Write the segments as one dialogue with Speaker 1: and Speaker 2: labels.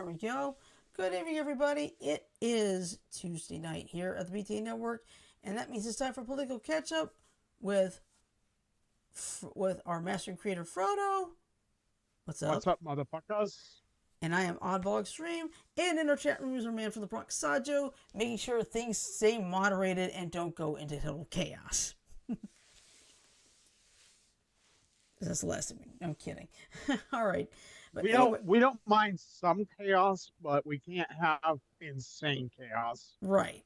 Speaker 1: we go. Good evening, everybody. It is Tuesday night here at the BTA Network, and that means it's time for Political Ketchup with our master and creator, Frodo. What's up?
Speaker 2: What's up, motherfuckers?
Speaker 1: And I am Oddball Extreme, and in our chat room is our man from the Bronx, Sajo, making sure things stay moderated and don't go into total chaos. That's the last thing. I'm kidding. All right. But
Speaker 2: we don't mind some chaos, but we can't have insane chaos.
Speaker 1: Right.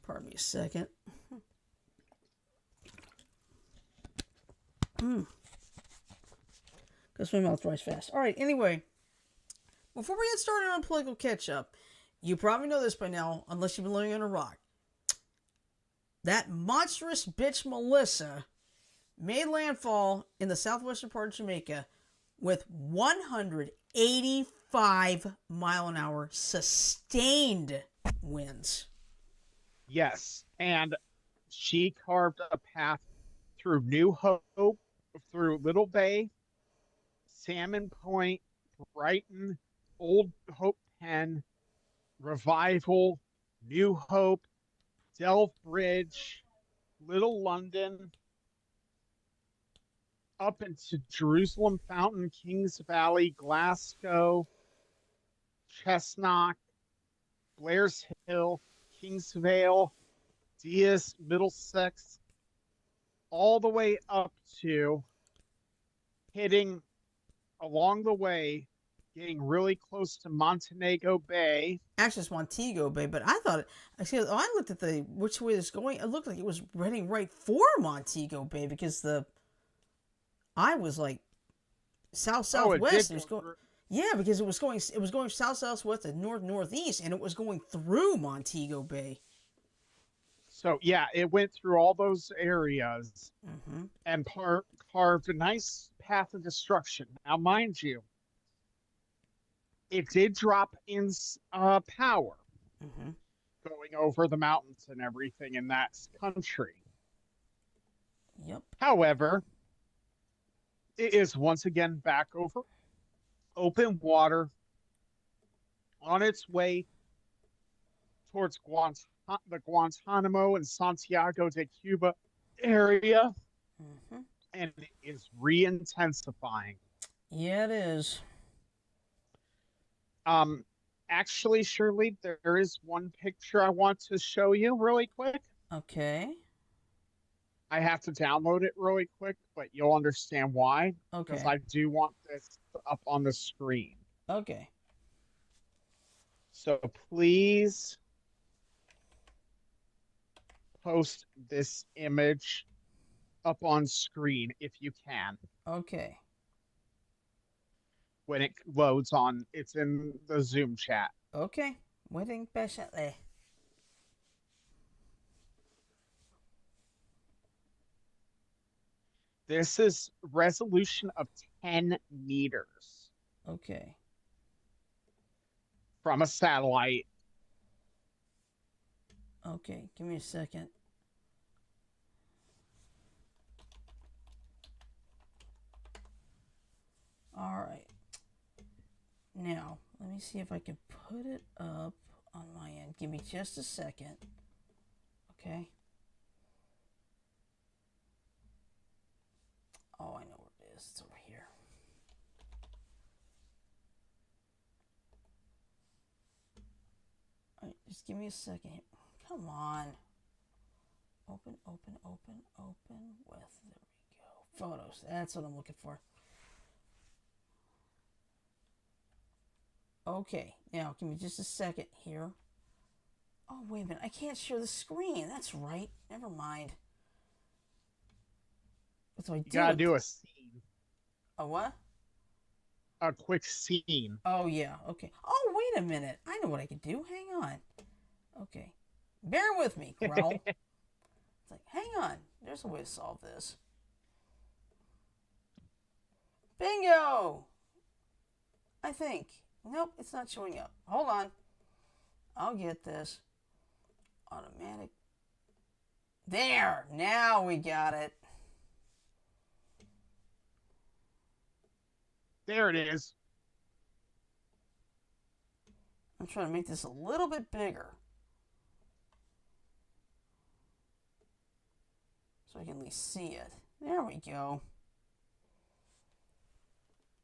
Speaker 1: Pardon me a second. Because my mouth dries fast. All right, anyway. Before we get started on political catch-up, you probably know this by now, unless you've been living under a rock. That monstrous bitch Melissa made landfall in the southwestern part of Jamaica with 185-mile-an-hour sustained winds.
Speaker 2: Yes, and she carved a path through New Hope, through Little Bay, Salmon Point, Brighton, Old Hope Pen, Revival, New Hope, Delve Bridge, Little London, up into Jerusalem Fountain, Kings Valley, Glasgow, Chestnut, Blair's Hill, Kingsvale, Dias, Middlesex, all the way up to hitting along the way, getting really close to Montego Bay.
Speaker 1: Actually, it's Montego Bay, but I thought I looked at which way it's going. It looked like it was heading right for Montego Bay because I was like southwest. It was going, yeah, because it was going southwest and northeast, and it was going through Montego Bay.
Speaker 2: So yeah, it went through all those areas and carved a nice path of destruction. Now, mind you, it did drop in power going over the mountains and everything in that country.
Speaker 1: Yep.
Speaker 2: However, it is once again back over open water on its way towards the Guantanamo and Santiago de Cuba area, and it is re-intensifying.
Speaker 1: Yeah, it is.
Speaker 2: Actually, Shirley, there is one picture I want to show you really quick.
Speaker 1: Okay.
Speaker 2: I have to download it really quick, but you'll understand why.
Speaker 1: Okay.
Speaker 2: Because I do want this up on the screen.
Speaker 1: Okay.
Speaker 2: So please post this image up on screen if you can.
Speaker 1: Okay.
Speaker 2: When it loads on, it's in the Zoom chat.
Speaker 1: Okay. Waiting patiently.
Speaker 2: This is resolution of 10 meters.
Speaker 1: Okay.
Speaker 2: From a satellite.
Speaker 1: Okay, give me a second. All right. Now, let me see if I can put it up on my end. Give me just a second. Okay. Oh, I know where it is. It's over here. All right, just give me a second here. Come on. Open with. There we go. Photos. That's what I'm looking for. Okay, now give me just a second here. Oh, wait a minute. I can't share the screen. That's right. Never mind. What do I do?
Speaker 2: You gotta do a scene.
Speaker 1: A what?
Speaker 2: A quick scene.
Speaker 1: Oh, yeah. Okay. Oh, wait a minute. I know what I can do. Hang on. Okay. Bear with me, Growl. It's like, hang on. There's a way to solve this. Bingo! I think. Nope, it's not showing up. Hold on. I'll get this. Automatic. There! Now we got it.
Speaker 2: There it is.
Speaker 1: I'm trying to make this a little bit bigger. So I can at least see it. There we go.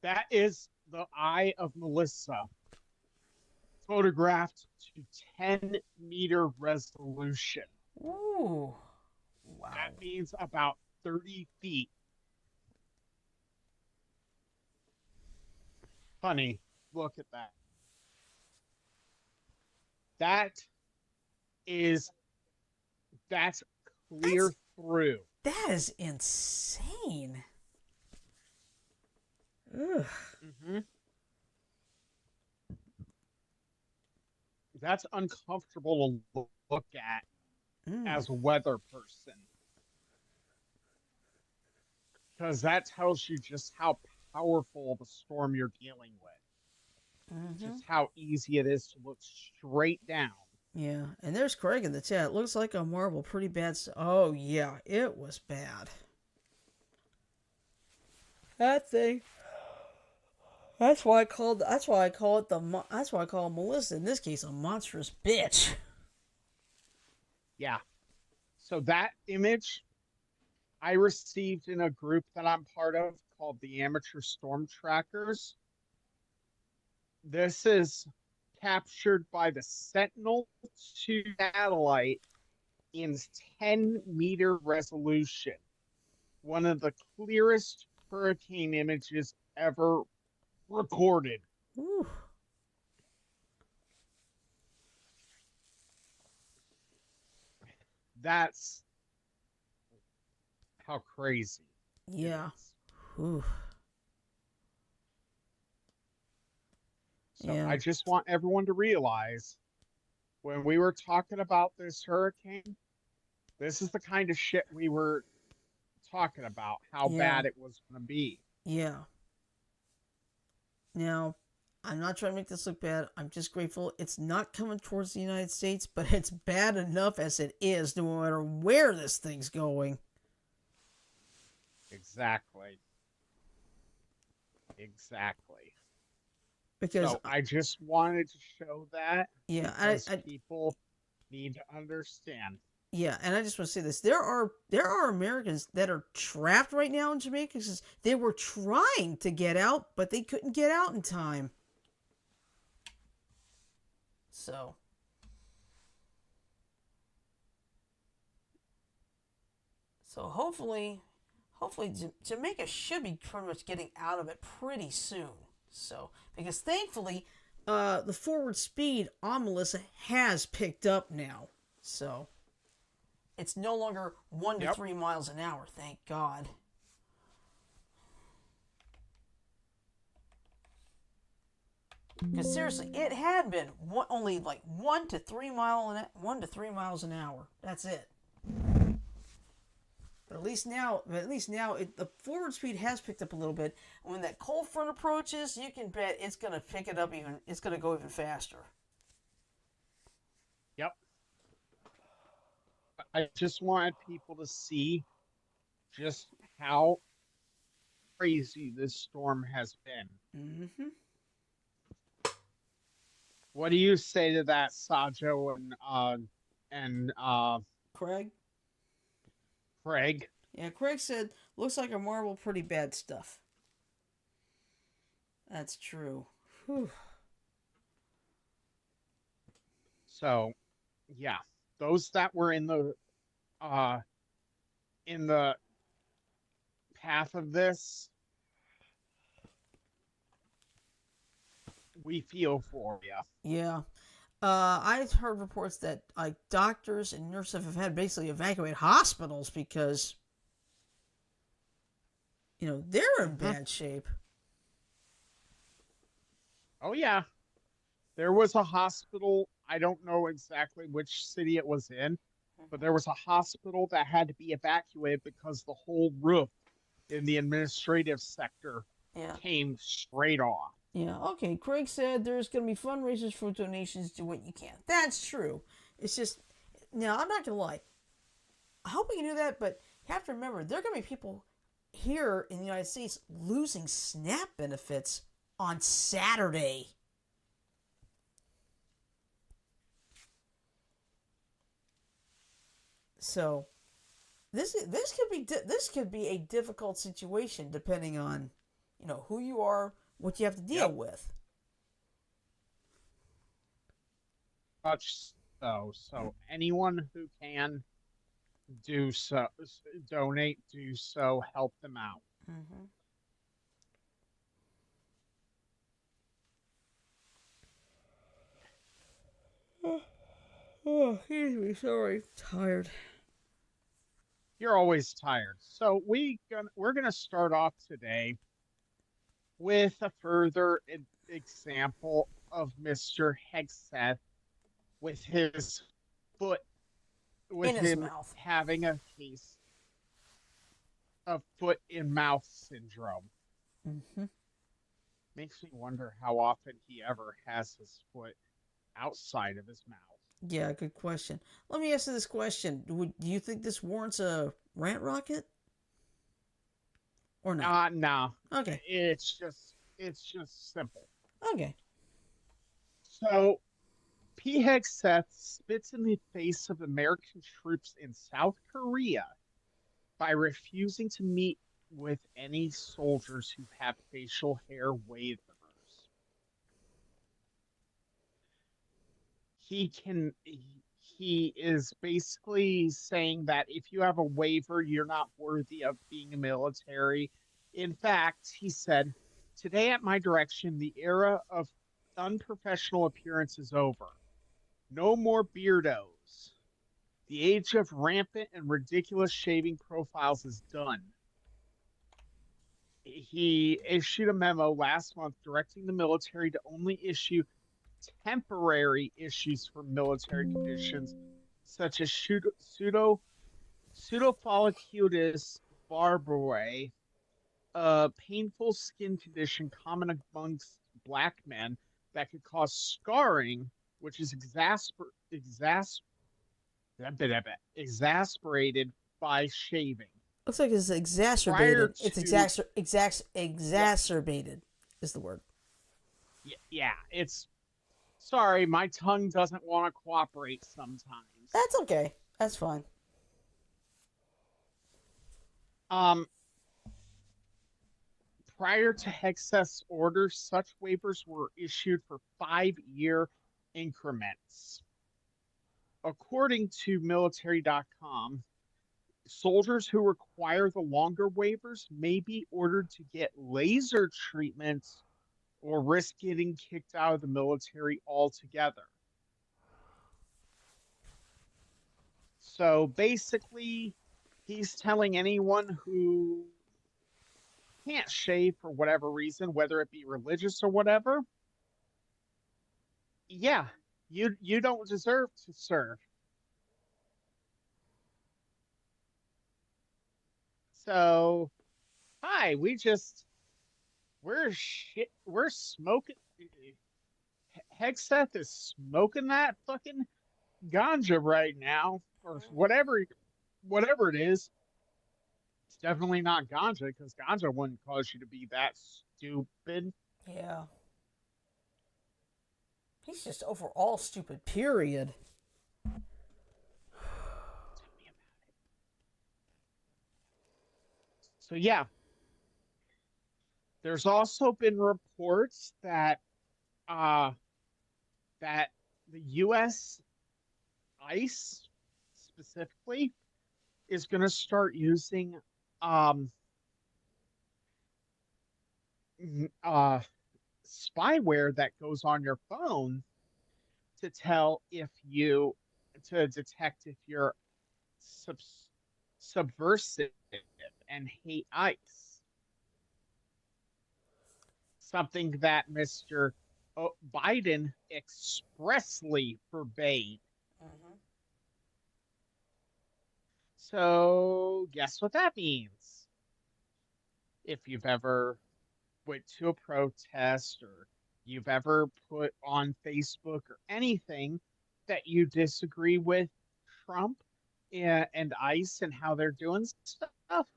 Speaker 2: That is the eye of Melissa, photographed to 10-meter resolution.
Speaker 1: Ooh. Wow.
Speaker 2: That means about 30 feet. Honey, look at that. That's clear through.
Speaker 1: That is insane. Ugh.
Speaker 2: Mm-hmm. That's uncomfortable to look at as a weather person. Because that tells you just how powerful the storm you're dealing with. Just how easy it is to look straight down.
Speaker 1: Yeah, and there's Craig in the chat. It looks like a marble, pretty bad. Oh yeah, it was bad. That thing. That's why I call Melissa in this case a monstrous bitch.
Speaker 2: Yeah. So that image I received in a group that I'm part of called the Amateur Storm Trackers. This is captured by the Sentinel-2 satellite in 10-meter resolution. One of the clearest hurricane images ever recorded.
Speaker 1: Ooh.
Speaker 2: That's how crazy.
Speaker 1: Yeah. Ooh.
Speaker 2: So I just want everyone to realize when we were talking about this hurricane, this is the kind of shit we were talking about, how bad it was going to be.
Speaker 1: Yeah. Now, I'm not trying to make this look bad. I'm just grateful it's not coming towards the United States, but it's bad enough as it is, no matter where this thing's going.
Speaker 2: Exactly.
Speaker 1: Because
Speaker 2: so I just wanted to show that.
Speaker 1: Yeah,
Speaker 2: people need to understand.
Speaker 1: Yeah, and I just want to say this: there are Americans that are trapped right now in Jamaica because they were trying to get out, but they couldn't get out in time. So hopefully Jamaica should be pretty much getting out of it pretty soon. So because thankfully, the forward speed on Melissa has picked up now. So it's no longer 1 to 3 miles an hour, thank God. Because seriously, it had been only like 1 to 3 miles an hour. That's it. But at least now, the forward speed has picked up a little bit. And when that cold front approaches, you can bet it's going to pick it up even. It's going to go even faster.
Speaker 2: Yep. I just wanted people to see just how crazy this storm has been.
Speaker 1: Mm-hmm.
Speaker 2: What do you say to that, Sajo and
Speaker 1: Craig?
Speaker 2: Craig?
Speaker 1: Yeah, Craig said, looks like a marble, pretty bad stuff. That's true. Whew.
Speaker 2: So, yeah, those that were in the path of this, we feel for you.
Speaker 1: Yeah. I've heard reports that like doctors and nurses have had basically evacuate hospitals because, they're in bad shape.
Speaker 2: Oh, yeah. There was a hospital, I don't know exactly which city it was in, but there was a hospital that had to be evacuated because the whole roof in the administrative sector came straight off.
Speaker 1: Yeah, okay. Craig said there's going to be fundraisers for donations. Do what you can. That's true. It's just, now, I'm not going to lie. I hope we can do that, but you have to remember, there are going to be people here in the United States losing SNAP benefits on Saturday. So this could be a difficult situation depending on who you are, what you have to deal
Speaker 2: Yep.
Speaker 1: with.
Speaker 2: Much so anyone who can do so, donate, do so, help them out.
Speaker 1: Mm-hmm. Oh, excuse me. Sorry, tired.
Speaker 2: You're always tired. So we're gonna start off today with a further example of Mr. Hegseth with his foot, with
Speaker 1: In his
Speaker 2: him
Speaker 1: mouth.
Speaker 2: having a case of foot in mouth syndrome.
Speaker 1: Mm-hmm.
Speaker 2: Makes me wonder how often he ever has his foot outside of his mouth.
Speaker 1: Yeah, good question. Let me ask you this question: do you think this warrants a rant rocket or not?
Speaker 2: No.
Speaker 1: Okay.
Speaker 2: It's just simple.
Speaker 1: Okay.
Speaker 2: So P. Hegseth spits in the face of American troops in South Korea by refusing to meet with any soldiers who have facial hair waivers. He is basically saying that if you have a waiver, you're not worthy of being a military. In fact, he said, "Today at my direction, the era of unprofessional appearance is over. No more beardos. The age of rampant and ridiculous shaving profiles is done." He issued a memo last month directing the military to only issue temporary issues for military conditions such as pseudofolliculitis barbae, a painful skin condition common amongst black men that could cause scarring, which is exasperated by shaving.
Speaker 1: Looks like it's
Speaker 2: Prior
Speaker 1: exacerbated. It's
Speaker 2: to, yeah,
Speaker 1: exacerbated is the word.
Speaker 2: yeah, it's sorry, my tongue doesn't want to cooperate sometimes.
Speaker 1: That's okay. That's fine.
Speaker 2: Um, Prior to Hex's order, such waivers were issued for 5-year increments. According to military.com, soldiers who require the longer waivers may be ordered to get laser treatments or risk getting kicked out of the military altogether. So basically, he's telling anyone who can't shave for whatever reason, whether it be religious or whatever, yeah, you don't deserve to serve. So, hi, we're smoking. Hexeth is smoking that fucking ganja right now, or whatever it is. It's definitely not ganja because ganja wouldn't cause you to be that stupid.
Speaker 1: Yeah. He's just overall stupid, period.
Speaker 2: Tell me about it. So yeah, there's also been reports uh that the U.S. ICE specifically is going to start using um uh spyware that goes on your phone to tell if you to detect if you're sub- subversive and hate ICE. Something that Mr. Biden expressly forbade.
Speaker 1: Mm-hmm.
Speaker 2: So, guess what that means? If you've ever went to a protest or you've ever put on Facebook or anything that you disagree with Trump and ICE and how they're doing stuff,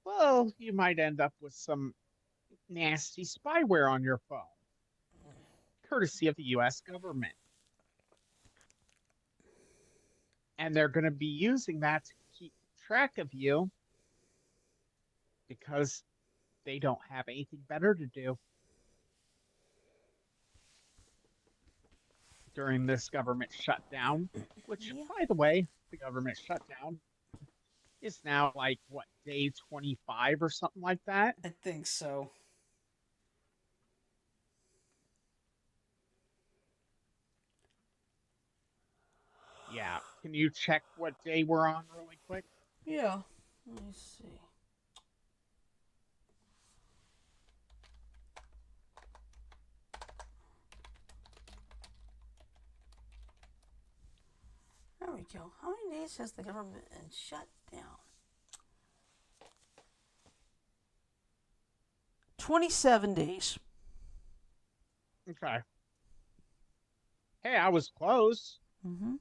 Speaker 2: well, you might end up with some nasty spyware on your phone, courtesy of the US government. And they're going to be using that to keep track of you because they don't have anything better to do during this government shutdown, which,
Speaker 1: Yeah,
Speaker 2: by the way, the government shutdown is now like, what, day 25 or something like that?
Speaker 1: I think so.
Speaker 2: Yeah. Can you check what day we're on really quick?
Speaker 1: Yeah. Let me see. There we go. How many days has the government been shut down? 27 days.
Speaker 2: Okay. Hey, I was close.
Speaker 1: Mm-hmm.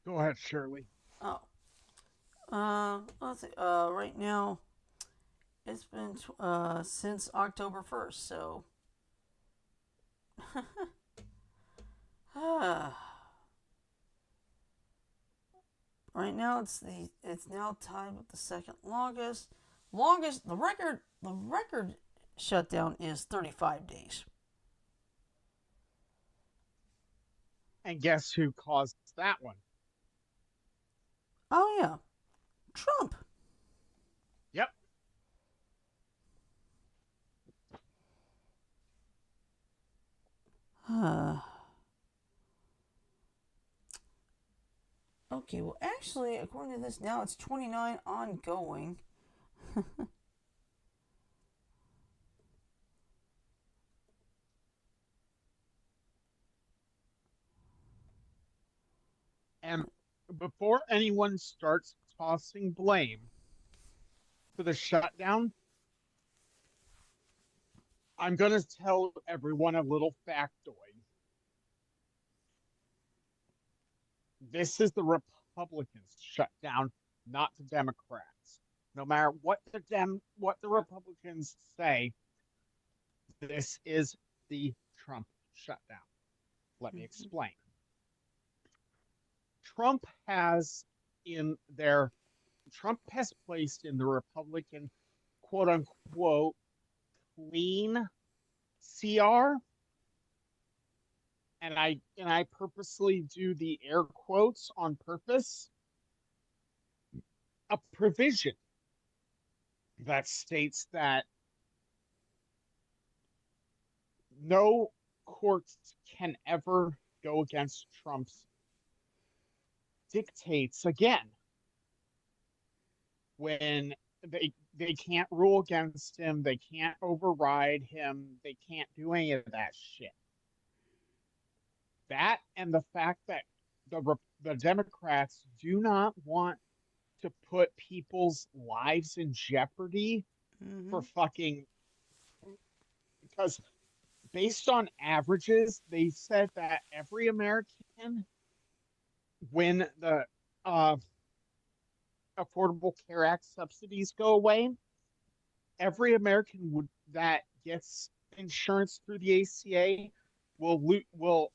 Speaker 2: Go ahead, Shirley.
Speaker 1: Oh. Let's see. Right now, it's been since October 1st, so. Right now, it's now tied with the second longest. The record shutdown is 35 days.
Speaker 2: And guess who caused that one?
Speaker 1: Oh yeah, Trump.
Speaker 2: Yep.
Speaker 1: Okay, well, actually, according to this, now it's 29 ongoing.
Speaker 2: And before anyone starts tossing blame for the shutdown, I'm going to tell everyone a little factoid. This is the Republicans' shutdown, not the Democrats. No matter what the Republicans say, this is the Trump shutdown. Let me
Speaker 1: Mm-hmm.
Speaker 2: explain. Trump has in their Trump has placed in the Republican quote unquote clean CR, and I purposely do the air quotes on purpose, a provision that states that no court can ever go against Trump's dictates again when they can't rule against him, they can't override him, they can't do any of that shit. That and the fact that the Democrats do not want to put people's lives in jeopardy
Speaker 1: Mm-hmm.
Speaker 2: for fucking because based on averages, they said that every American, when the uh, Affordable Care Act subsidies go away, every American that gets insurance through the ACA will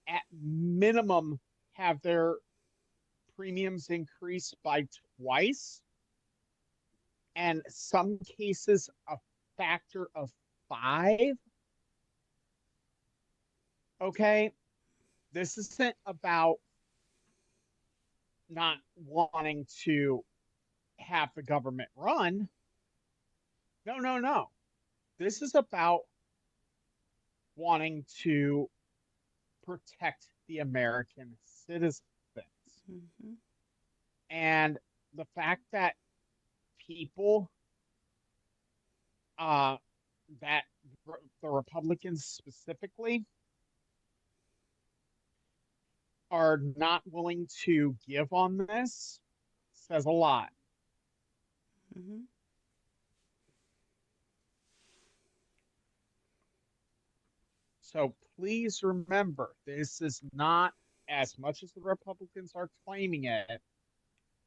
Speaker 2: at minimum have their premiums increased by twice, and some cases a factor of five. Okay, this isn't about not wanting to have the government run. No, no, no. This is about wanting to protect the American citizens.
Speaker 1: Mm-hmm.
Speaker 2: And the fact that people, uh, that the Republicans specifically, are not willing to give on this says a lot.
Speaker 1: Mm-hmm.
Speaker 2: So please remember, this is not, as much as the Republicans are claiming it,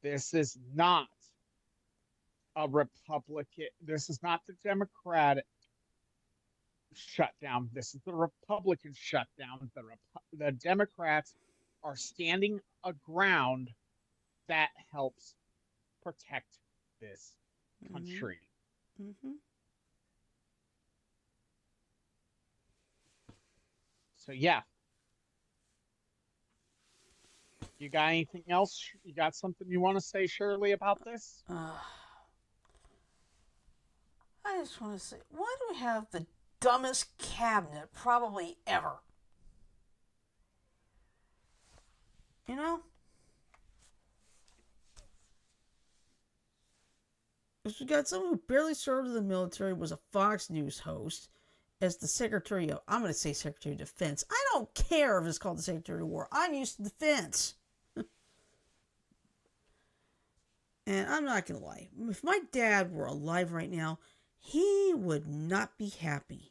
Speaker 2: this is not a Republican, this is not the Democratic shutdown. This is the Republican shutdown. The Democrats are standing a ground that helps protect this
Speaker 1: Mm-hmm.
Speaker 2: country.
Speaker 1: Mm-hmm.
Speaker 2: So yeah, you got anything else? You got something you want to say, Shirley, about this?
Speaker 1: I just want to say, why do we have the dumbest cabinet probably ever? You know? Because we got someone who barely served in the military, was a Fox News host, as the Secretary of, I'm going to say Secretary of Defense. I don't care if it's called the Secretary of War. I'm used to defense. And I'm not going to lie. If my dad were alive right now, he would not be happy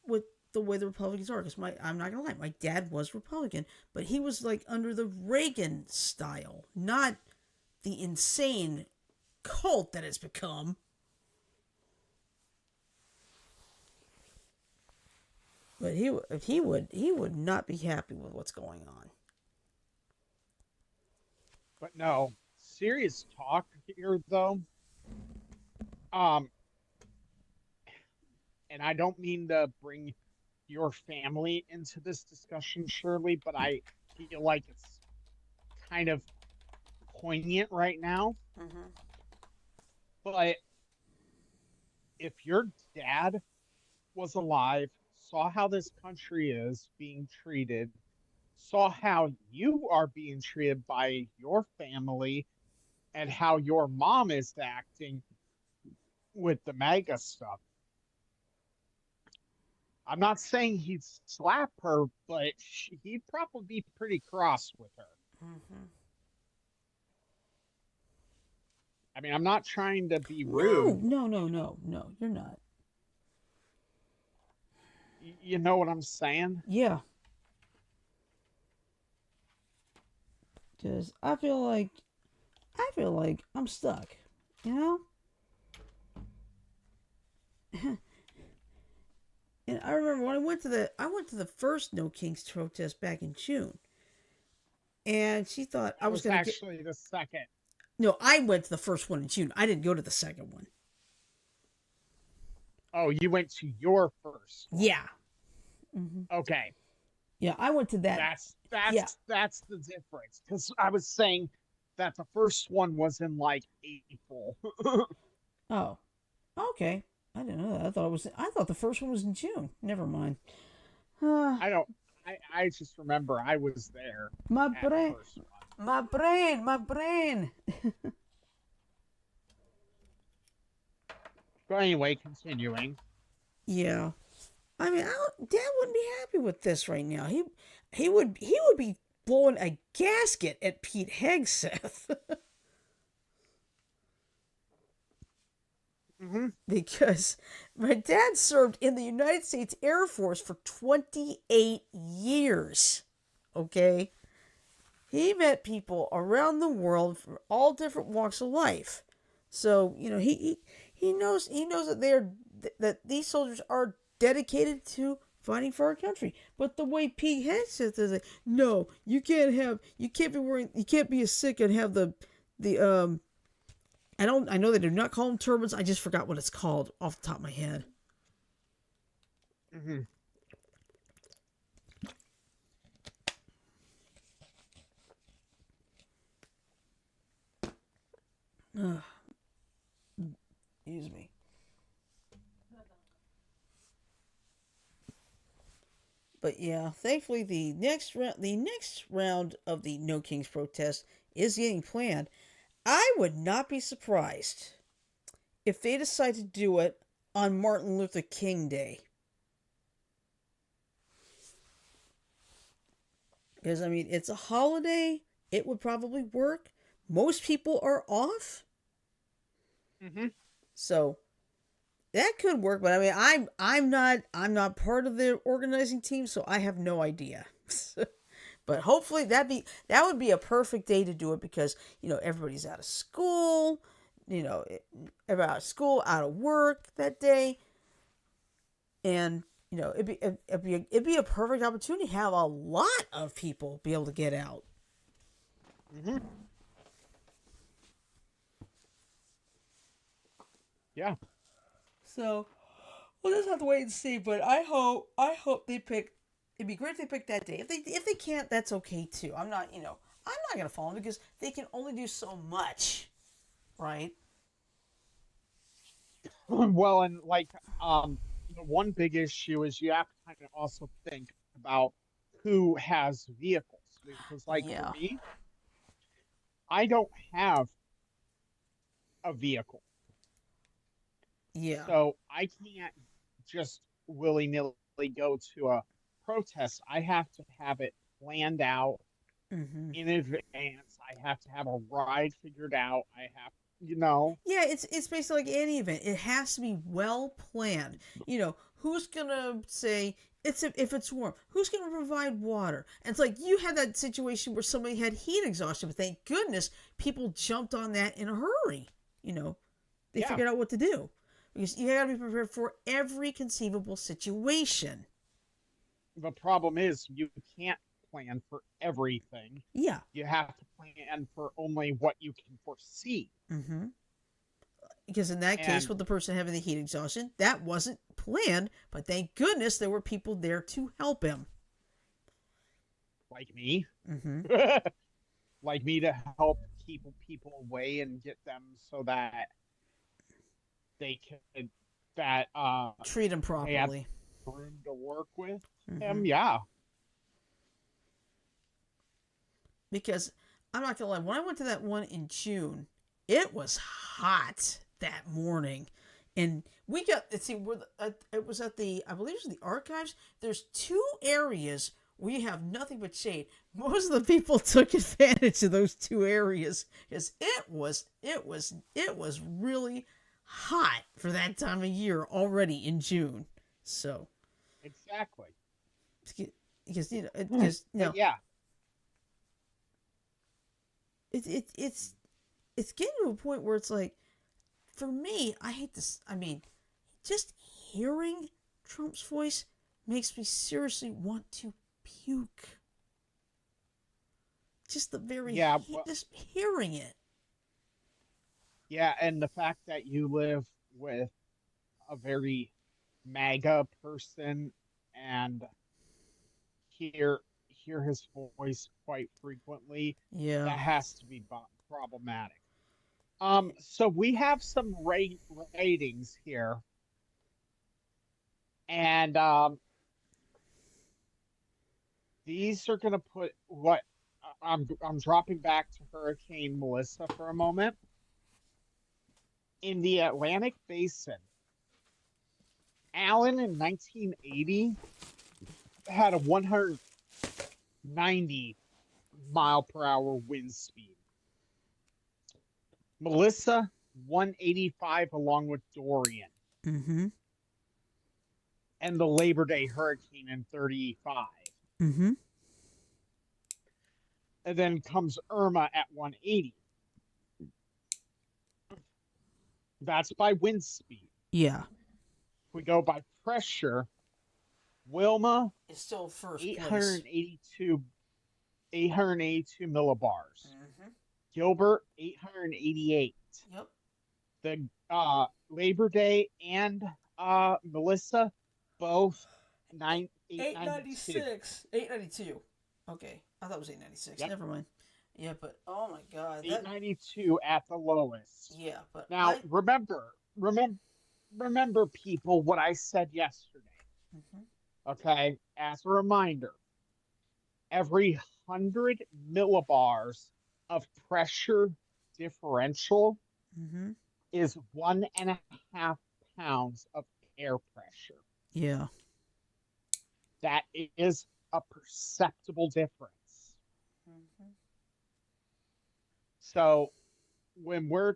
Speaker 1: with the way the Republicans are. Because I'm not going to lie, my dad was Republican, but he was like under the Reagan style, not the insane cult that it's become. But he would not be happy with what's going on.
Speaker 2: But no, serious talk here though. Um, and I don't mean to bring your family into this discussion, Shirley, but I feel like it's kind of poignant right now.
Speaker 1: Mm-hmm.
Speaker 2: But if your dad was alive, saw how this country is being treated, saw how you are being treated by your family, and how your mom is acting with the MAGA stuff. I'm not saying he'd slap her, but he'd probably be pretty cross with her.
Speaker 1: Mm-hmm.
Speaker 2: I mean, I'm not trying to be
Speaker 1: No,
Speaker 2: rude.
Speaker 1: no, no, no, no. You're not.
Speaker 2: You know what I'm saying?
Speaker 1: Yeah, because I feel like I'm stuck. You know. And I remember when I went to the first No Kings protest back in June, and she thought I
Speaker 2: That
Speaker 1: was
Speaker 2: was
Speaker 1: gonna get.
Speaker 2: actually the second.
Speaker 1: No, I went to the first one in June. I didn't go to the second one.
Speaker 2: Oh, you went to your first one.
Speaker 1: Yeah. Mm-hmm.
Speaker 2: Okay.
Speaker 1: Yeah, I went to that.
Speaker 2: That's
Speaker 1: Yeah.
Speaker 2: that's that's the difference. Because I was saying that the first one was in like April.
Speaker 1: Oh. Okay. I didn't know that. I thought the first one was in June. Never mind. Uh,
Speaker 2: I don't. I just remember I was there
Speaker 1: my
Speaker 2: at the
Speaker 1: brain.
Speaker 2: first one.
Speaker 1: My brain.
Speaker 2: But anyway, continuing.
Speaker 1: Yeah. I mean, Dad wouldn't be happy with this right now. He would be blowing a gasket at Pete Hegseth.
Speaker 2: Mm-hmm.
Speaker 1: Because my dad served in the United States Air Force for 28 years. Okay? He met people around the world from all different walks of life. So, he knows that these soldiers are dedicated to fighting for our country. But the way Pete Hegseth is like, no, you can't be wearing, you can't be as sick and have the I know they do not call them turbans. I just forgot what it's called off the top of my head.
Speaker 2: Mm-hmm.
Speaker 1: Excuse me. But yeah, thankfully the next round of the No Kings protest is getting planned. I would not be surprised if they decide to do it on Martin Luther King Day. Because I mean, it's a holiday. It would probably work. Most people are off.
Speaker 2: Mm-hmm.
Speaker 1: So that could work, but I mean, I'm not part of the organizing team, so I have no idea. But hopefully that would be a perfect day to do it because everybody's out of school, everybody out of school, out of work that day, and it'd be a perfect opportunity to have a lot of people be able to get out.
Speaker 2: Mm-hmm. Yeah.
Speaker 1: So we'll just have to wait and see. But I hope they pick. It'd be great if they pick that day. If they can't, that's okay too. I'm not gonna follow them because they can only do so much, right?
Speaker 2: Well, and like the one big issue is you have to kind of also think about who has vehicles because like for
Speaker 1: Yeah,
Speaker 2: me, I don't have a vehicle.
Speaker 1: yeah.
Speaker 2: So I can't just willy-nilly go to a protest. I have to have it planned out
Speaker 1: Mm-hmm.
Speaker 2: in advance. I have to have a ride figured out. I have, you know,
Speaker 1: Yeah, it's basically like any event. It has to be well planned. Who's gonna say if it's warm? Who's gonna provide water? And it's like you had that situation where somebody had heat exhaustion, but thank goodness people jumped on that in a hurry. You know, they
Speaker 2: yeah.
Speaker 1: figured out what to do because you got to be prepared for every conceivable situation.
Speaker 2: The problem is you can't plan for everything.
Speaker 1: Yeah.
Speaker 2: You have to plan for only what you can foresee.
Speaker 1: Mm-hmm. Because in that case,
Speaker 2: And
Speaker 1: with the person having the heat exhaustion, that wasn't planned, but thank goodness there were people there to help him.
Speaker 2: like me,
Speaker 1: Mm-hmm.
Speaker 2: like me to help keep people away and get them so that they could that
Speaker 1: Treat him
Speaker 2: they have
Speaker 1: properly.
Speaker 2: room to work with
Speaker 1: Mm-hmm.
Speaker 2: him. Yeah.
Speaker 1: Because I'm not gonna lie, when I went to that one in June, it was hot that morning, and we got let's see, it was at the I believe it was the archives. There's two areas where you have nothing but shade. Most of the people took advantage of those two areas because it was really hot for that time of year already in June. So
Speaker 2: Exactly.
Speaker 1: because
Speaker 2: But yeah,
Speaker 1: it's it's getting to a point where it's like, for me, I hate this. I mean, just hearing Trump's voice makes me seriously want to puke. Just the very
Speaker 2: yeah, well,
Speaker 1: just hearing it.
Speaker 2: yeah, and the fact that you live with a very MAGA person and hear hear his voice quite frequently,
Speaker 1: Yeah.
Speaker 2: that has to be problematic. So we have some ratings here, and these are going to put what I'm dropping back to Hurricane Melissa for a moment. In the Atlantic Basin, Allen in 1980 had a 190 mile per hour wind speed. Melissa 185 along with Dorian.
Speaker 1: Mm-hmm.
Speaker 2: And the Labor Day hurricane in 35.
Speaker 1: Mm-hmm.
Speaker 2: And then comes Irma at 180. That's by wind speed.
Speaker 1: Yeah.
Speaker 2: If we go by pressure, Wilma
Speaker 1: It's still first place.
Speaker 2: 882 millibars.
Speaker 1: Mm-hmm.
Speaker 2: Gilbert 888.
Speaker 1: Yep.
Speaker 2: The Labor Day and Melissa both 892.
Speaker 1: 892. Okay. I thought it was 896.
Speaker 2: Yep.
Speaker 1: Never mind. Yeah, but oh my god.
Speaker 2: 892 at the lowest.
Speaker 1: Yeah, but
Speaker 2: Now remember people what I said yesterday.
Speaker 1: Mm-hmm.
Speaker 2: Okay, as a reminder, every 100 millibars of pressure differential
Speaker 1: Mm-hmm.
Speaker 2: is 1.5 pounds of air pressure.
Speaker 1: Yeah.
Speaker 2: That is a perceptible difference.
Speaker 1: Mm-hmm.
Speaker 2: So when we're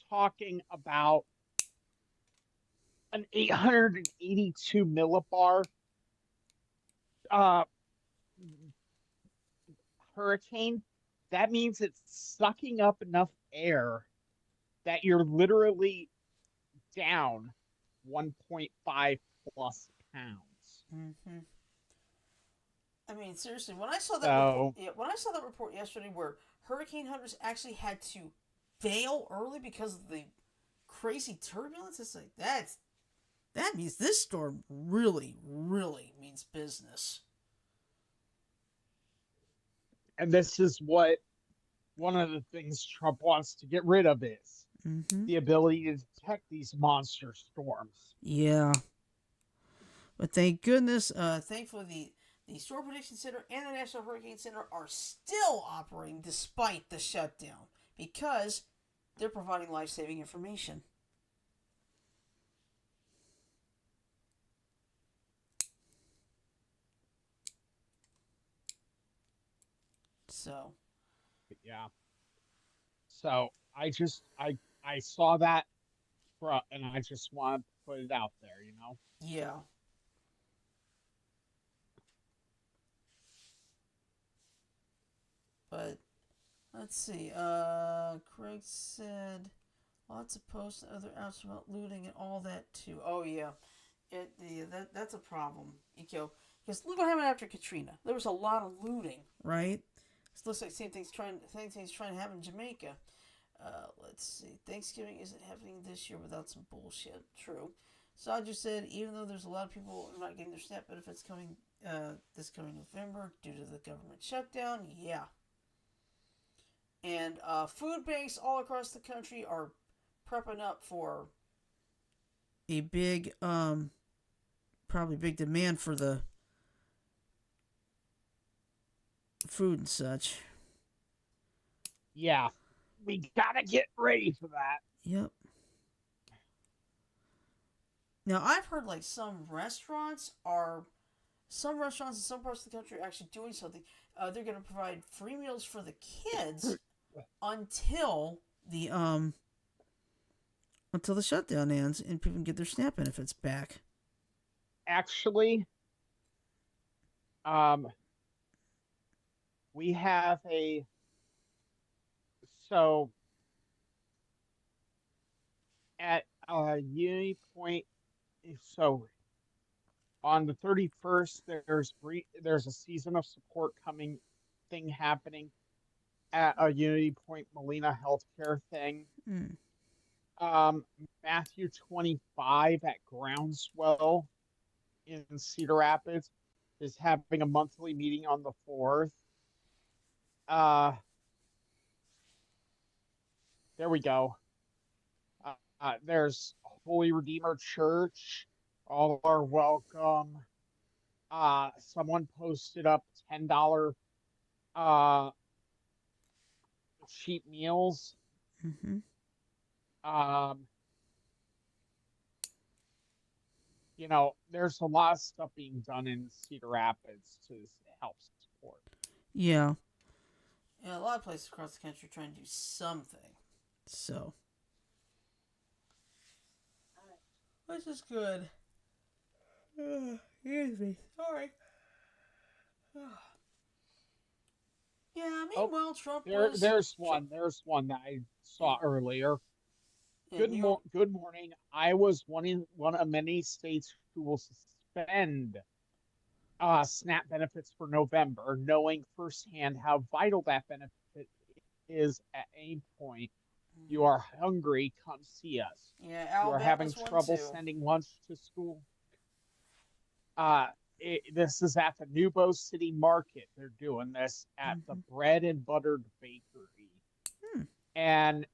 Speaker 2: talking about an 882 millibar uh, hurricane, that means it's sucking up enough air that you're literally down 1.5 plus pounds.
Speaker 1: Mm-hmm. I mean, seriously, when I saw that report,
Speaker 2: So,
Speaker 1: yeah, when I saw that report yesterday, where hurricane hunters actually had to bail early because of the crazy turbulence, it's like that means this storm really, really means business.
Speaker 2: and this is what one of the things Trump wants to get rid of is
Speaker 1: Mm-hmm.
Speaker 2: the ability to detect these monster storms.
Speaker 1: Yeah, but thank goodness, thankfully the Storm Prediction Center and the National Hurricane Center are still operating despite the shutdown because they're providing life-saving information. So,
Speaker 2: Yeah. So I saw that and I just want to put it out there, you know.
Speaker 1: yeah. But let's see. Craig said lots of posts and other apps about looting and all that too. Oh yeah, that's a problem, Eco. Because look what happened after Katrina. There was a lot of looting, right? It looks like same thing's trying to happen in Jamaica. Let's see. Thanksgiving isn't happening this year without some bullshit. True. Sodger said even though there's a lot of people not getting their SNAP benefits coming this coming November due to the government shutdown, yeah. And food banks all across the country are prepping up for a big, probably big demand for the food and such.
Speaker 2: Yeah. We gotta get ready for that.
Speaker 1: Yep. Now I've heard like some restaurants in some parts of the country are actually doing something. They're going to provide free meals for the kids until the shutdown ends and people can get their SNAP benefits back.
Speaker 2: Actually, um, we have a so at Unity Point. So on the 31st, there's a season of support coming thing happening at a Unity Point Molina Healthcare thing.
Speaker 1: Mm.
Speaker 2: Um, Matthew 25 at Groundswell in Cedar Rapids is having a monthly meeting on the 4th. Uh, there we go. There's Holy Redeemer Church. All are welcome. Someone posted up $10 uh cheap meals.
Speaker 1: Mm-hmm.
Speaker 2: Um, you know, there's a lot of stuff being done in Cedar Rapids to help support.
Speaker 1: Yeah. Yeah, a lot of places across the country are trying to do something. So, which is good. Excuse me. Sorry. Yeah,
Speaker 2: Oh,
Speaker 1: meanwhile, Trump was.
Speaker 2: there's one that I saw earlier.
Speaker 1: Yeah, New York.
Speaker 2: Good morning. I was one of many states who will suspend SNAP benefits for November, knowing firsthand how vital that benefit is at any point. You are hungry, come see us.
Speaker 1: Yeah,
Speaker 2: You are having
Speaker 1: Alabama's one
Speaker 2: trouble
Speaker 1: too.
Speaker 2: sending lunch to school. Uh, this is at the Nubo City Market. They're doing this at the Bread and Buttered Bakery.
Speaker 1: Hmm.
Speaker 2: And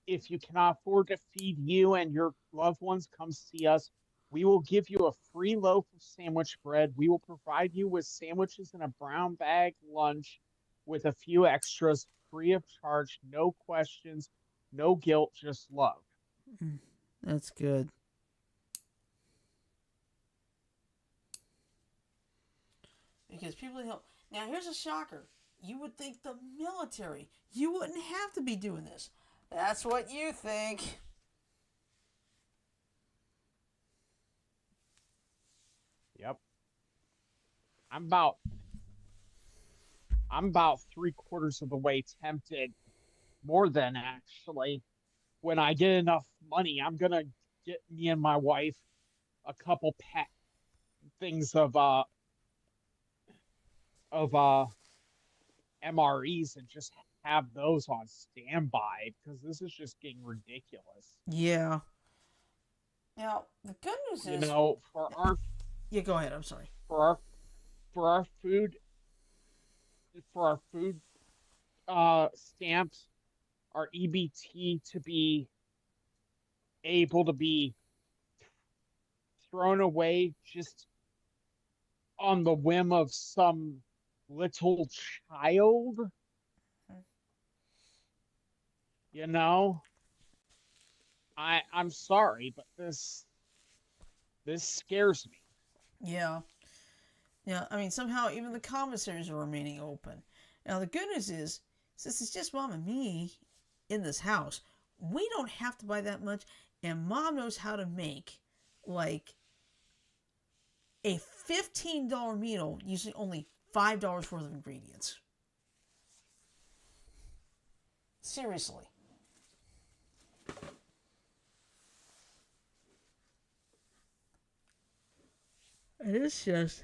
Speaker 2: if you cannot afford to feed you and your loved ones, come see us. We will give you a free loaf of sandwich bread. We will provide you with sandwiches in a brown bag lunch with a few extras, free of charge, no questions, no guilt, just love.
Speaker 1: That's good. Because people help. Now, here's a shocker. You would think the military, you wouldn't have to be doing this. That's what you think.
Speaker 2: I'm about I'm about 3/4 of the way tempted, more than actually. When I get enough money, I'm gonna get me and my wife a couple pet things of MREs and just have those on standby because this is just getting ridiculous.
Speaker 1: Yeah. Now the good news
Speaker 2: You
Speaker 1: is,
Speaker 2: know,
Speaker 1: yeah. Go ahead. I'm sorry.
Speaker 2: for our for our food for our food stamps, our EBT to be able to be thrown away just on the whim of some little child, you know, I'm sorry, but this scares me.
Speaker 1: Yeah. Yeah. I mean, somehow even the commissaries are remaining open. Now the good news is, since it's just mom and me in this house, we don't have to buy that much, and mom knows how to make like a $15 meal using only $5 worth of ingredients. Seriously. And it's just,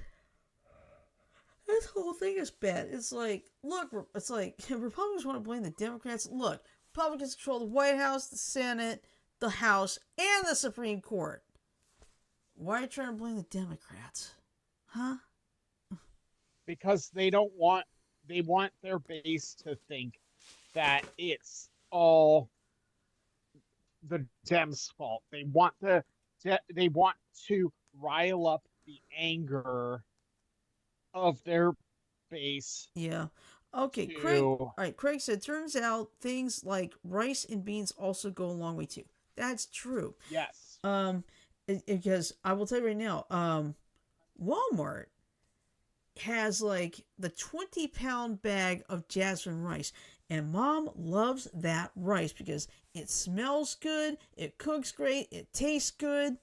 Speaker 1: this whole thing is bad. It's like, look, it's like Republicans want to blame the Democrats. Look, Republicans control the White House, the Senate, the House, and the Supreme Court. Why are you trying to blame the Democrats? Huh?
Speaker 2: Because they want their base to think that it's all the Dems' fault. They want to rile up the anger of their base
Speaker 1: Yeah. Okay, Craig.
Speaker 2: to
Speaker 1: All right, Craig said, turns out things like rice and beans also go a long way too. That's true.
Speaker 2: yes.
Speaker 1: Because I will tell you right now, Walmart has like the 20-pound bag of jasmine rice, and mom loves that rice because it smells good, it cooks great, it tastes good,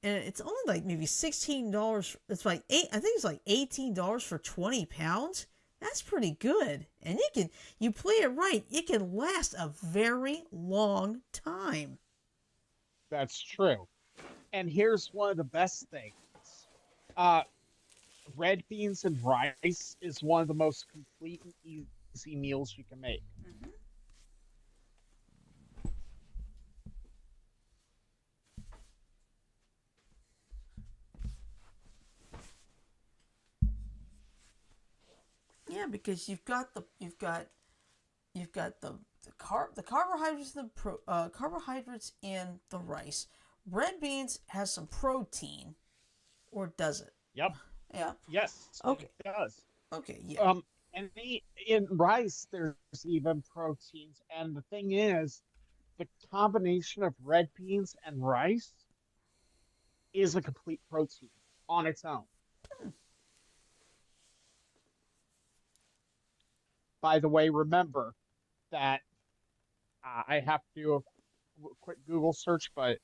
Speaker 1: and it's only like maybe $16. It's like I think it's like $18 for 20 pounds. That's pretty good, and you play it right, it can last a very long time.
Speaker 2: That's true. And here's one of the best things. Uh, red beans and rice is one of the most complete and easy meals you can make.
Speaker 1: Yeah, because you've got the carbohydrates, carbohydrates in the rice. Red beans has some protein, or does it?
Speaker 2: Yep.
Speaker 1: Yeah.
Speaker 2: Yes, it
Speaker 1: Okay.
Speaker 2: does.
Speaker 1: Okay. Yeah.
Speaker 2: And in rice, there's even proteins. And the thing is, the combination of red beans and rice is a complete protein on its own. By the way, remember that I have to do a quick Google search, but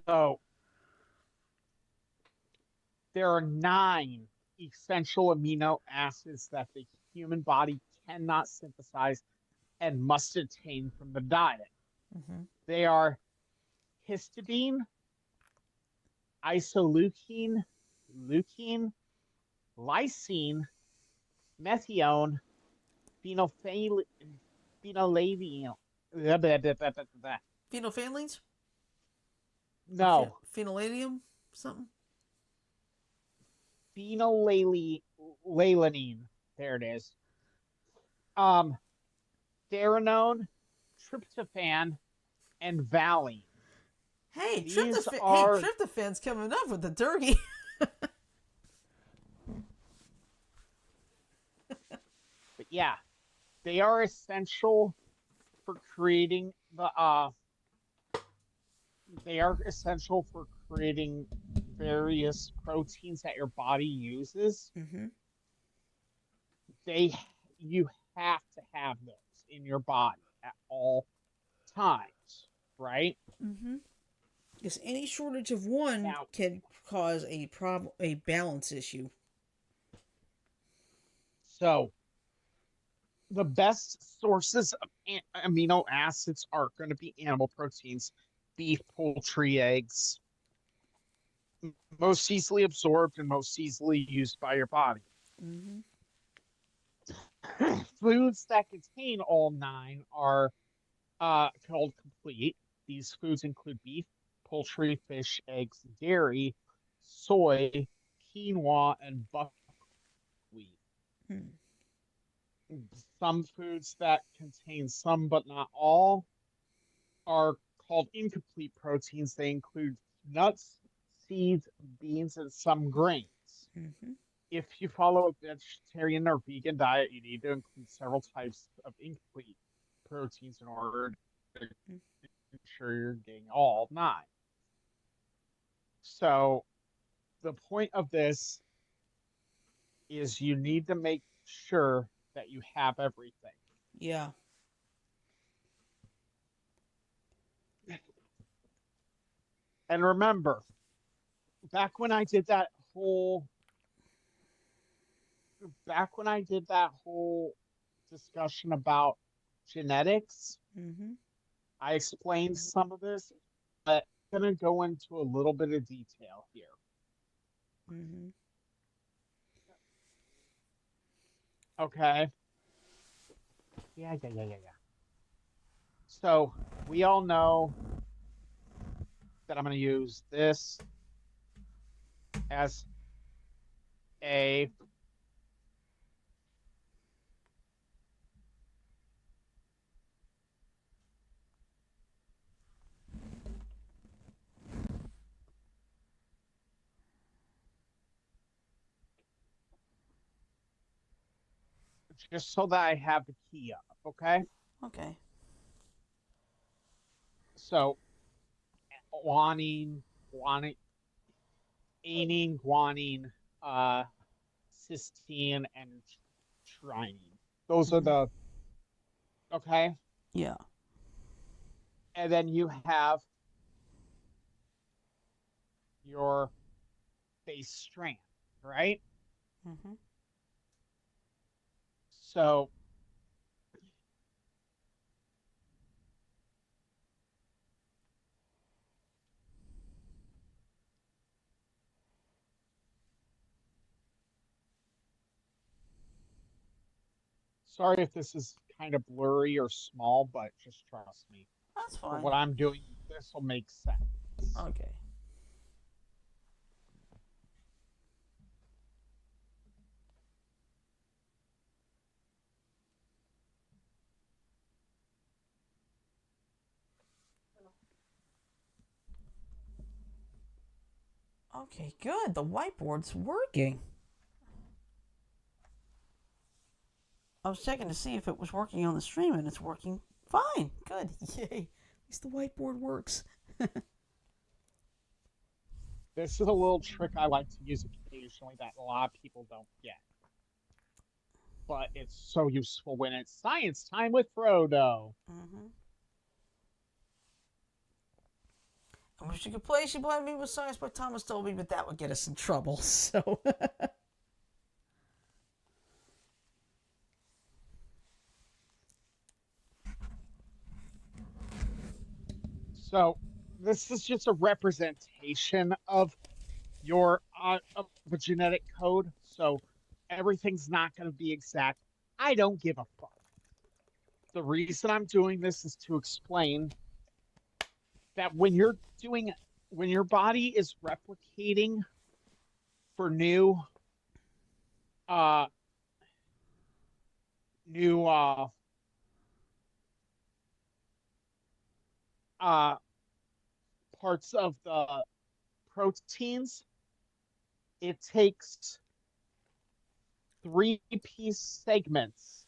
Speaker 2: so there are 9 essential amino acids that the human body cannot synthesize and must obtain from the diet.
Speaker 1: Mm-hmm.
Speaker 2: They are histidine, isoleucine, leucine, lysine, methionine, phenolphthalein, phenoladiol.
Speaker 1: Phenolphthaleins?
Speaker 2: No,
Speaker 1: Phenoladium? Something?
Speaker 2: phenolalanine. There it is. Um, Therinone, tryptophan, and valine.
Speaker 1: Hey,
Speaker 2: These
Speaker 1: Hey,
Speaker 2: are,
Speaker 1: tryptophan's coming up with the turkey.
Speaker 2: but yeah, they are essential for creating the they are essential for creating various proteins that your body uses.
Speaker 1: Mm-hmm.
Speaker 2: They You have to have those in your body at all times, right?
Speaker 1: Mm-hmm. Because any shortage of one
Speaker 2: Now,
Speaker 1: can cause a balance issue.
Speaker 2: so the best sources of amino acids are going to be animal proteins, beef, poultry, eggs, most easily absorbed and most easily used by your body.
Speaker 1: Mm-hmm.
Speaker 2: Foods that contain all nine are called complete. These foods include beef, poultry, fish, eggs, dairy, soy, quinoa, and buckwheat.
Speaker 1: Hmm.
Speaker 2: Some foods that contain some but not all are called incomplete proteins. They include nuts, seeds, beans, and some grains.
Speaker 1: Mm-hmm.
Speaker 2: If you follow a vegetarian or vegan diet, you need to include several types of incomplete proteins in order to ensure you're getting all nine. So the point of this is you need to make sure that you have everything.
Speaker 1: Yeah.
Speaker 2: And remember, back when I did that whole discussion about genetics,
Speaker 1: Mm-hmm.
Speaker 2: I explained some of this, but I'm going to go into a little bit of detail here.
Speaker 1: Mm-hmm.
Speaker 2: Okay. Yeah. So we all know that I'm going to use this as a just so that I have the key up. Okay.
Speaker 1: Okay.
Speaker 2: So guanine, guanine, adenine, guanine, uh, cysteine, and trinine. Those are
Speaker 1: Mm-hmm.
Speaker 2: the okay.
Speaker 1: Yeah.
Speaker 2: And then you have your base strand, right?
Speaker 1: Mm-hmm.
Speaker 2: So sorry if this is kind of blurry or small, but just trust me.
Speaker 1: That's
Speaker 2: For
Speaker 1: fine.
Speaker 2: what I'm doing, this will make sense.
Speaker 1: Okay. Okay, good. The whiteboard's working. I was checking to see if it was working on the stream, and it's working fine. Good. Yay. At least the whiteboard works.
Speaker 2: This is a little trick I like to use occasionally that a lot of people don't get. But it's so useful when it's science time with Frodo.
Speaker 1: Mm-hmm. I wish you could play She Blinded Me with Science by Thomas Dolby, but that would get us in trouble, so.
Speaker 2: So this is just a representation of your of a genetic code. So everything's not going to be exact. I don't give a fuck. The reason I'm doing this is to explain that when your body is replicating for uh new uh parts of the proteins, it takes three-piece segments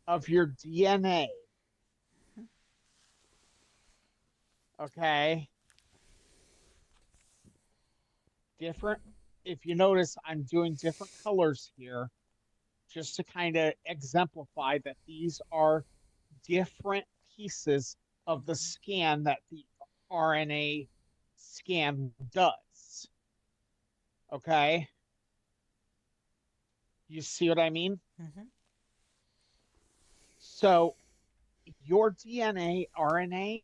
Speaker 2: of your DNA. Okay. Different. If you notice, I'm doing different colors here just to kind of exemplify that these are different pieces of the scan that the RNA scan does. Okay? You see what I mean?
Speaker 1: Mm-hmm.
Speaker 2: So your DNA, RNA,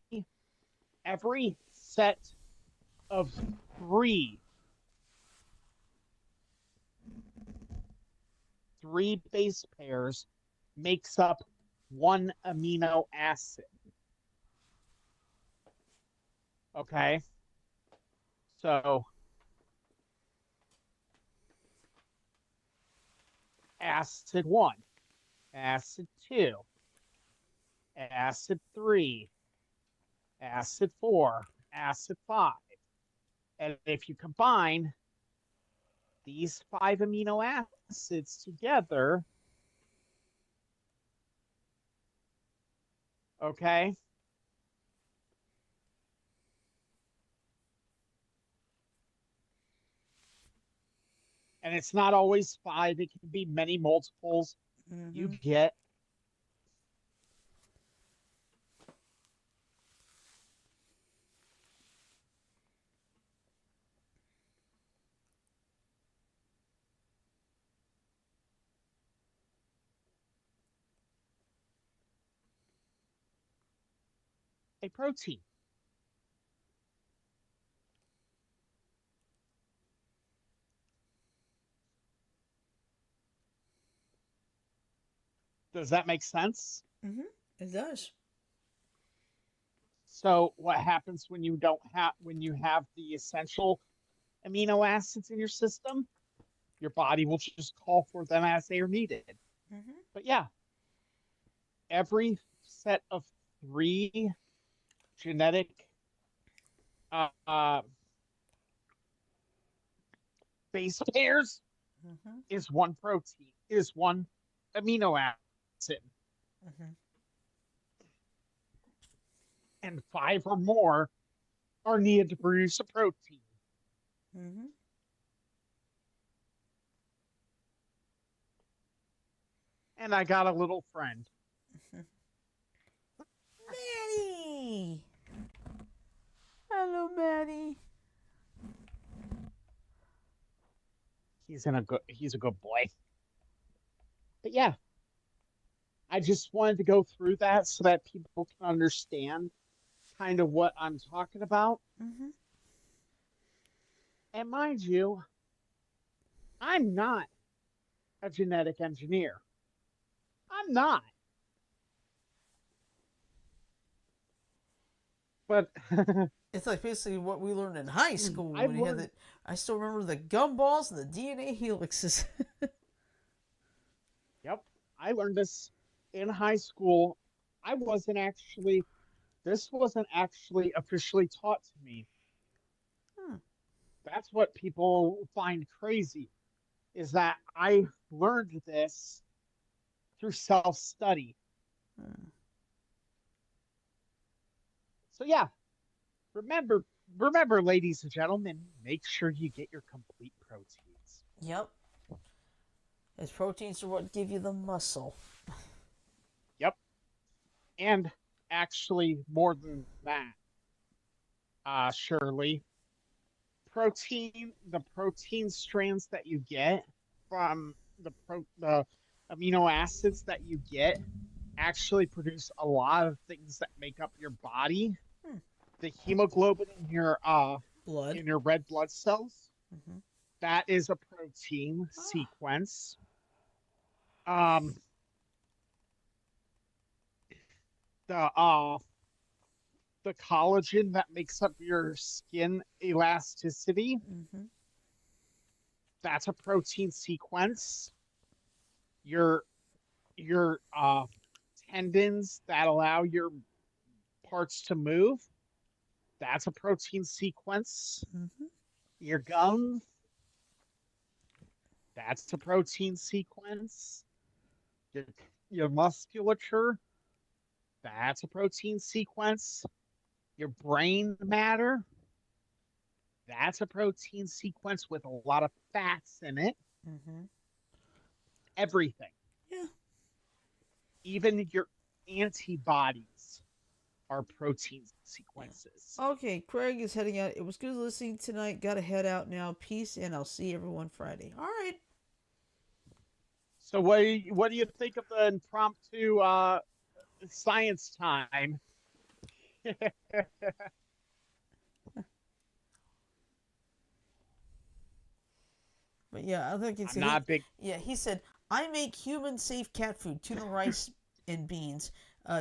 Speaker 2: every set of three, three base pairs makes up one amino acid. Okay? So acid 1, acid 2, acid 3, acid 4, acid 5. And if you combine these 5 amino acids together, okay, and it's not always 5, it can be many multiples, you
Speaker 1: Mm-hmm.
Speaker 2: get a protein. Does that make sense?
Speaker 1: Mm-hmm. It does.
Speaker 2: So what happens when you have the essential amino acids in your system? Your body will just call for them as they are needed.
Speaker 1: Mm-hmm.
Speaker 2: But yeah, every set of three genetic uh, base pairs
Speaker 1: Mm-hmm.
Speaker 2: is one protein, is one amino acid,
Speaker 1: Mm-hmm.
Speaker 2: and 5 or more are needed to produce a protein.
Speaker 1: Mm-hmm.
Speaker 2: And I got a little friend.
Speaker 1: Maddie! Hello, Maddie.
Speaker 2: He's a good boy. But yeah, I just wanted to go through that so that people can understand kind of what I'm talking about.
Speaker 1: Mm-hmm.
Speaker 2: And mind you, I'm not a genetic engineer. I'm not. But
Speaker 1: It's like basically what we learned in high school
Speaker 2: I've
Speaker 1: when you had
Speaker 2: learned,
Speaker 1: the. I still remember the gumballs and the DNA helixes.
Speaker 2: yep, I learned this in high school. I wasn't actually, this wasn't actually officially taught to me.
Speaker 1: Hmm.
Speaker 2: That's what people find crazy is that I learned this through self study.
Speaker 1: Hmm.
Speaker 2: So yeah, remember, remember, ladies and gentlemen, make sure you get your complete proteins.
Speaker 1: Yep. As proteins are what give you the muscle.
Speaker 2: Yep, and actually more than that, Shirley, the protein strands that you get from the amino acids that you get actually produce a lot of things that make up your body.
Speaker 1: Hmm.
Speaker 2: The hemoglobin
Speaker 1: Blood.
Speaker 2: in your red blood cells,
Speaker 1: Mm-hmm.
Speaker 2: that is a protein
Speaker 1: Ah.
Speaker 2: sequence. Um, the the collagen that makes up your skin elasticity,
Speaker 1: Mm-hmm.
Speaker 2: that's a protein sequence. Your your tendons that allow your parts to move, that's a protein sequence.
Speaker 1: Mm-hmm.
Speaker 2: Your gums, that's a protein sequence. Your your musculature, that's a protein sequence. Your brain matter, that's a protein sequence with a lot of fats in it.
Speaker 1: Mm-hmm.
Speaker 2: Everything.
Speaker 1: Yeah.
Speaker 2: Even your antibodies are protein sequences.
Speaker 1: Yeah. Okay, Craig is heading out. It was good listening tonight. Gotta head out now. Peace, and I'll see everyone Friday. All right.
Speaker 2: So what do you think of the impromptu science time?
Speaker 1: But yeah, I think it's
Speaker 2: I'm not big.
Speaker 1: yeah, he said I make human safe cat food: tuna rice and beans,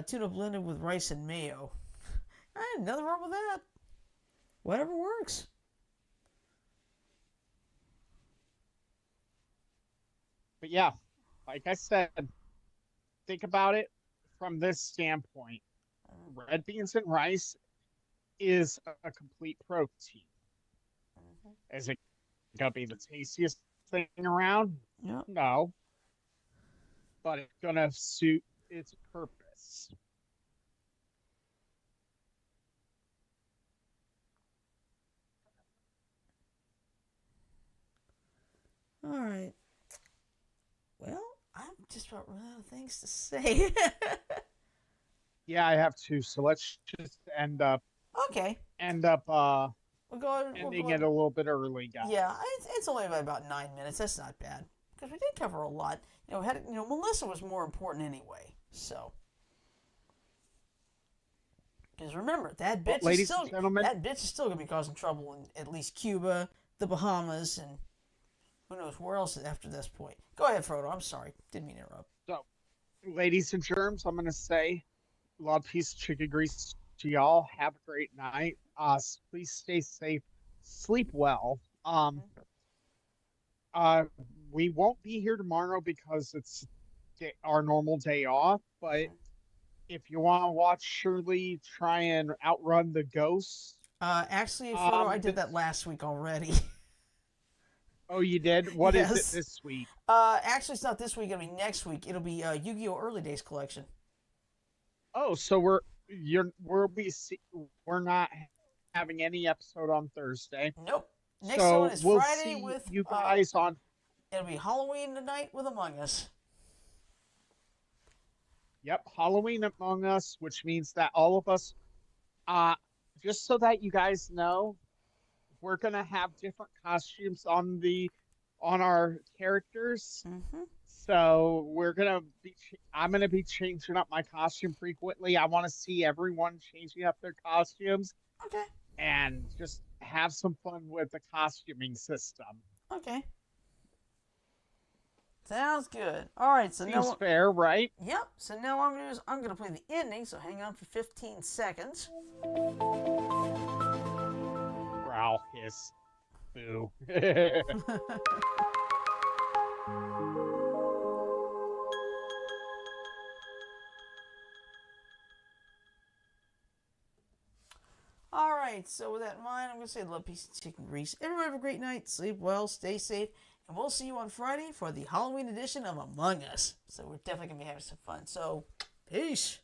Speaker 1: tuna blended with rice and mayo. Nothing wrong with that. Whatever works.
Speaker 2: But yeah, like I said, think about it from this standpoint. Red beans and rice is a complete protein. Is it gonna be the tastiest thing around?
Speaker 1: Yeah.
Speaker 2: No, but it's gonna suit its purpose.
Speaker 1: All right. Well, I'm just about running out of things to say.
Speaker 2: Yeah, I have to. So let's just
Speaker 1: Okay.
Speaker 2: end up
Speaker 1: We'll go.
Speaker 2: ending it a little bit early, guys.
Speaker 1: Yeah, it's only about 9 minutes. That's not bad because we did cover a lot. Melissa was more important anyway. So, because remember that bitch
Speaker 2: Well,
Speaker 1: is still gonna be causing trouble in at least Cuba, the Bahamas, and who knows where else after this point. Go ahead, Frodo. I'm sorry, didn't mean to interrupt.
Speaker 2: So, ladies and germs, I'm gonna say, love, peace, chicken grease to y'all. Have a great night. Please stay safe, sleep well. Uh, we won't be here tomorrow because it's our normal day off. But if you want to watch Shirley try and outrun the ghosts,
Speaker 1: Actually, Frodo, I did that last week already.
Speaker 2: Oh, you did? What is
Speaker 1: Yes.
Speaker 2: it this week?
Speaker 1: Actually, it's not this week. It'll be next week. It'll be Yu-Gi-Oh! Early Days collection.
Speaker 2: Oh, so we're not having any episode on Thursday.
Speaker 1: Nope. Next
Speaker 2: So
Speaker 1: one is
Speaker 2: we'll
Speaker 1: Friday
Speaker 2: see
Speaker 1: with
Speaker 2: you guys on.
Speaker 1: It'll be Halloween tonight with Among Us.
Speaker 2: Yep, Halloween Among Us, which means that all of us, just so that you guys know, we're gonna have different costumes on our characters.
Speaker 1: Mm-hmm.
Speaker 2: So I'm gonna be changing up my costume frequently. I want to see everyone changing up their costumes.
Speaker 1: Okay.
Speaker 2: And just have some fun with the costuming system.
Speaker 1: Okay. Sounds good. All right, so
Speaker 2: Seems fair, right?
Speaker 1: Yep. So now what I'm gonna do is I'm gonna play the ending. So hang on for 15 seconds.
Speaker 2: Growl, hiss, boo.
Speaker 1: All right, so with that in mind, I'm going to say love, peace, and chicken grease. Everyone have a great night. Sleep well, stay safe, and we'll see you on Friday for the Halloween edition of Among Us. So we're definitely going to be having some fun. So, peace.